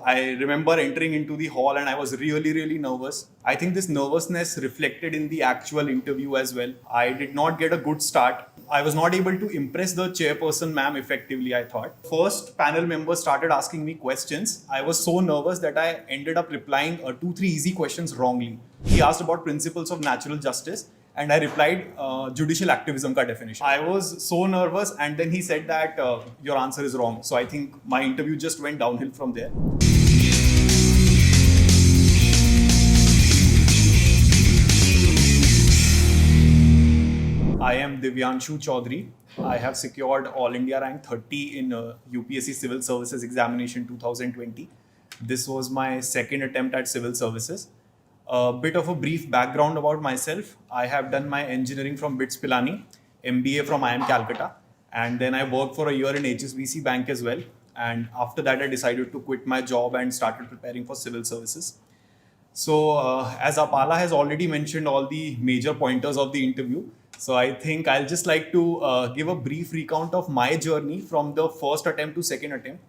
I remember entering into the hall and I was really nervous. I think this nervousness reflected in the actual interview as well. I did not get a good start. I was not able to impress the chairperson ma'am effectively, I thought. First panel members started asking me questions. I was so nervous that I ended up replying 2-3 easy questions wrongly. He asked about principles of natural justice and I replied judicial activism ka definition. I was so nervous and then he said that your answer is wrong. So I think my interview just went downhill from there. I am Divyanshu Choudhary. I have secured All India rank 30 in UPSC Civil Services Examination 2020. This was my second attempt at civil services. A bit of a brief background about myself. I have done my engineering from BITS Pilani, MBA from IIM Calcutta, and then I worked for a year in HSBC Bank as well. And after that, I decided to quit my job and started preparing for civil services. So, as Apala has already mentioned all the major pointers of the interview, so I think I'll just like to give a brief recount of my journey from the first attempt to second attempt.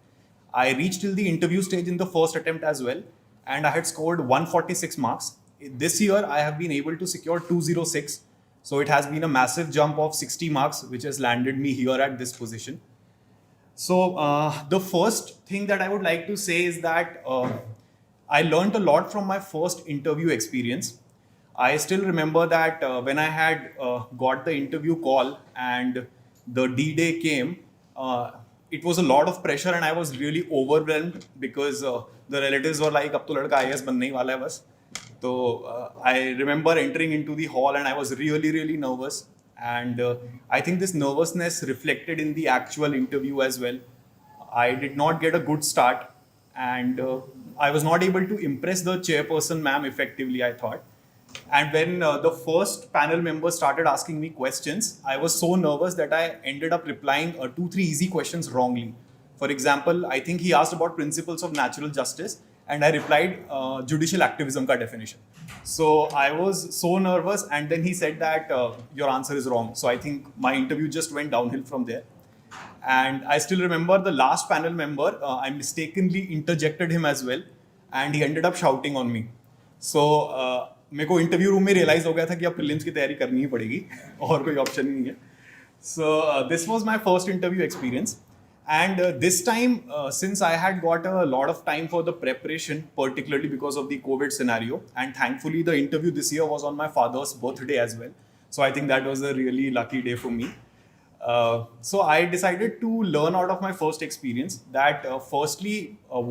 I reached till the interview stage in the first attempt as well, and I had scored 146 marks. This year, I have been able to secure 206. So it has been a massive jump of 60 marks, which has landed me here at this position. So the first thing that I would like to say is that I learned a lot from my first interview experience. I still remember that when I had got the interview call and the D-Day came, it was a lot of pressure and I was really overwhelmed because the relatives were like, "Ab to ladka IAS banne hi wala hai bas." So I remember entering into the hall and I was really nervous. And I think this nervousness reflected in the actual interview as well. I did not get a good start and I was not able to impress the chairperson ma'am effectively, I thought. And when the first panel members started asking me questions, I was so nervous that I ended up replying 2-3 easy questions wrongly. For example, I think he asked about principles of natural justice and I replied judicial activism ka definition. So I was so nervous and then he said that your answer is wrong. So I think my interview just went downhill from there. And I still remember the last panel member, I mistakenly interjected him as well and he ended up shouting on me. So मेरे को interview room में realise हो गया था कि अब prelims की तैयारी करनी ही पड़ेगी और कोई ऑप्शन ही नहीं है. So this was my first interview experience and this time since I had got a lot of time for the preparation, particularly because of the COVID scenario, and thankfully the interview this year was on my father's birthday as well, so I think that was a really lucky day for me. So I decided to learn out of my first experience that firstly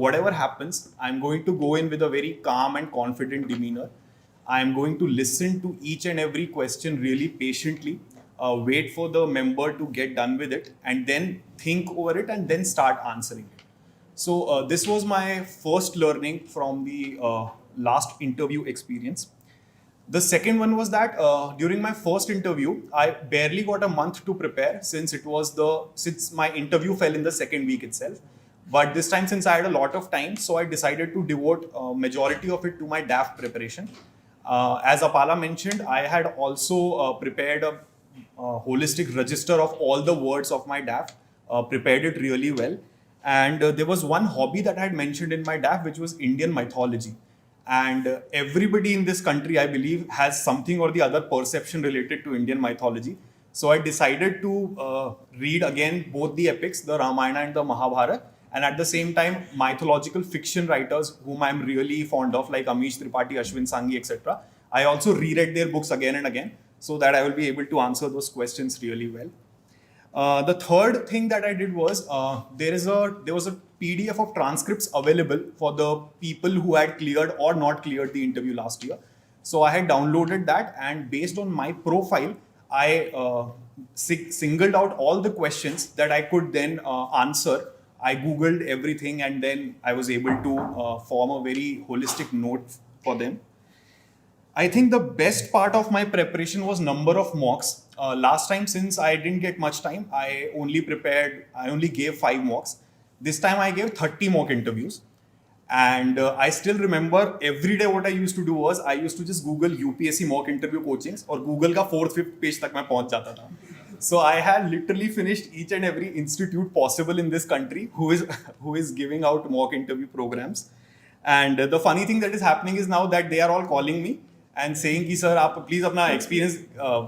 whatever happens, I'm going to go in with a very calm and confident demeanor. I'm going to listen to each and every question really patiently, wait for the member to get done with it, and then think over it and then start answering it. So this was my first learning from the last interview experience. The second one was that during my first interview, I barely got a month to prepare since my interview fell in the second week itself. But this time, since I had a lot of time, so I decided to devote majority of it to my DAF preparation. As Apala mentioned, I had also prepared a holistic register of all the words of my DAF, prepared it really well. And there was one hobby that I had mentioned in my DAF, which was Indian mythology. And everybody in this country, I believe, has something or the other perception related to Indian mythology. So I decided to read again both the epics, the Ramayana and the Mahabharata, and at the same time, mythological fiction writers whom I'm really fond of, like Amish Tripathi, Ashwin Sanghi, etc. I also reread their books again and again so that I will be able to answer those questions really well. The third thing that I did was there was a PDF of transcripts available for the people who had cleared or not cleared the interview last year. So I had downloaded that, and based on my profile, I singled out all the questions that I could then answer. I Googled everything and then I was able to form a very holistic note for them. I think the best part of my preparation was number of mocks. Last time, since I didn't get much time, I only gave 5 mocks. This time I gave 30 mock interviews. And I still remember every day what I used to do was I used to just Google UPSC mock interview coachings और Google का 4th 5th page तक मैं पहुंच जाता था. So I had literally finished each and every institute possible in this country who is giving out mock interview programs. And the funny thing that is happening is now that they are all calling me and saying कि sir आप please अपना experience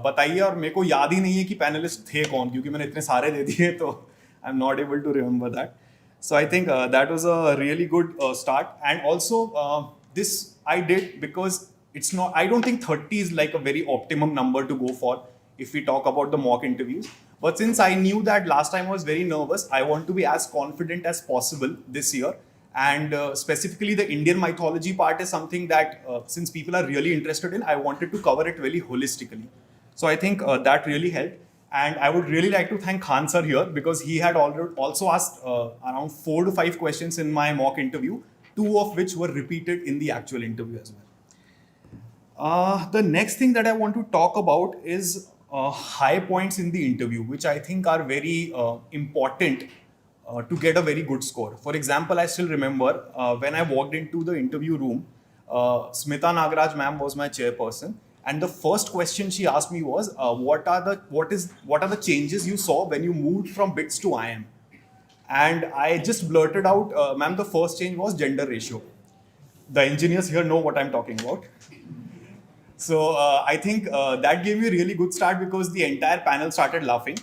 बताइए, और मेरे को याद ही नहीं है कि पैनलिस्ट थे कौन, क्योंकि मैंने इतने सारे दे दिए, तो I am not able to remember that. So I think that was a really good start. And also this I did because it's not, I don't think 30 is like a very optimum number to go for if we talk about the mock interviews. But since I knew that last time I was very nervous, I want to be as confident as possible this year. And specifically the Indian mythology part is something that since people are really interested in, I wanted to cover it really holistically. So I think that really helped. And I would really like to thank Khan sir here, because he had also asked around 4 to 5 questions in my mock interview, 2 of which were repeated in the actual interview as well. The next thing that I want to talk about is high points in the interview, which I think are very important to get a very good score. For example, I still remember when I walked into the interview room, Smita Nagaraj ma'am was my chairperson. And the first question she asked me was, what are the changes you saw when you moved from BITS to IIM? And I just blurted out, ma'am, the first change was gender ratio. The engineers here know what I'm talking about. So I think that gave me a really good start, because the entire panel started laughing,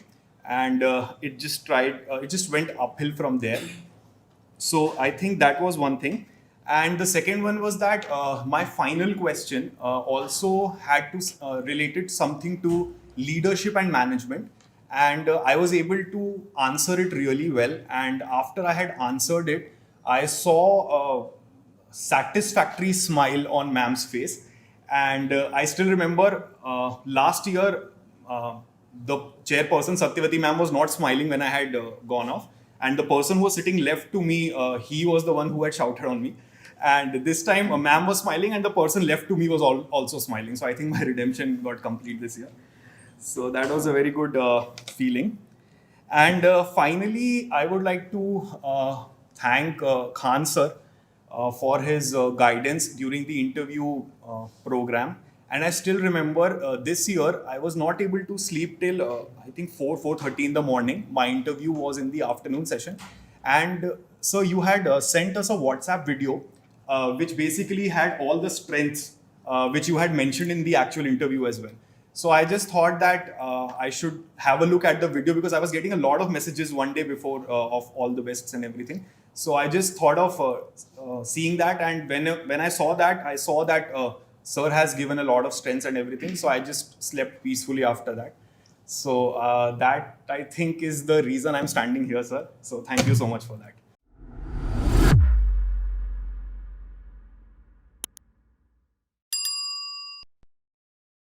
and it just went uphill from there. So I think that was one thing. And the second one was that my final question also had to related something to leadership and management. And I was able to answer it really well. And after I had answered it, I saw a satisfactory smile on ma'am's face. And I still remember last year, the chairperson, Satyavati ma'am, was not smiling when I had gone off. And the person who was sitting left to me, he was the one who had shouted on me. And this time, a ma'am was smiling, and the person left to me was also smiling. So I think my redemption got complete this year. So that was a very good feeling. And finally, I would like to thank Khan sir for his guidance during the interview program. And I still remember this year, I was not able to sleep till I think 4:30 in the morning. My interview was in the afternoon session. And so you had sent us a WhatsApp video which basically had all the strengths which you had mentioned in the actual interview as well. So I just thought that I should have a look at the video, because I was getting a lot of messages one day before of all the bests and everything. So I just thought of seeing that, and when I saw that sir has given a lot of strengths and everything. So I just slept peacefully after that. So that I think is the reason I'm standing here, sir. So thank you so much for that.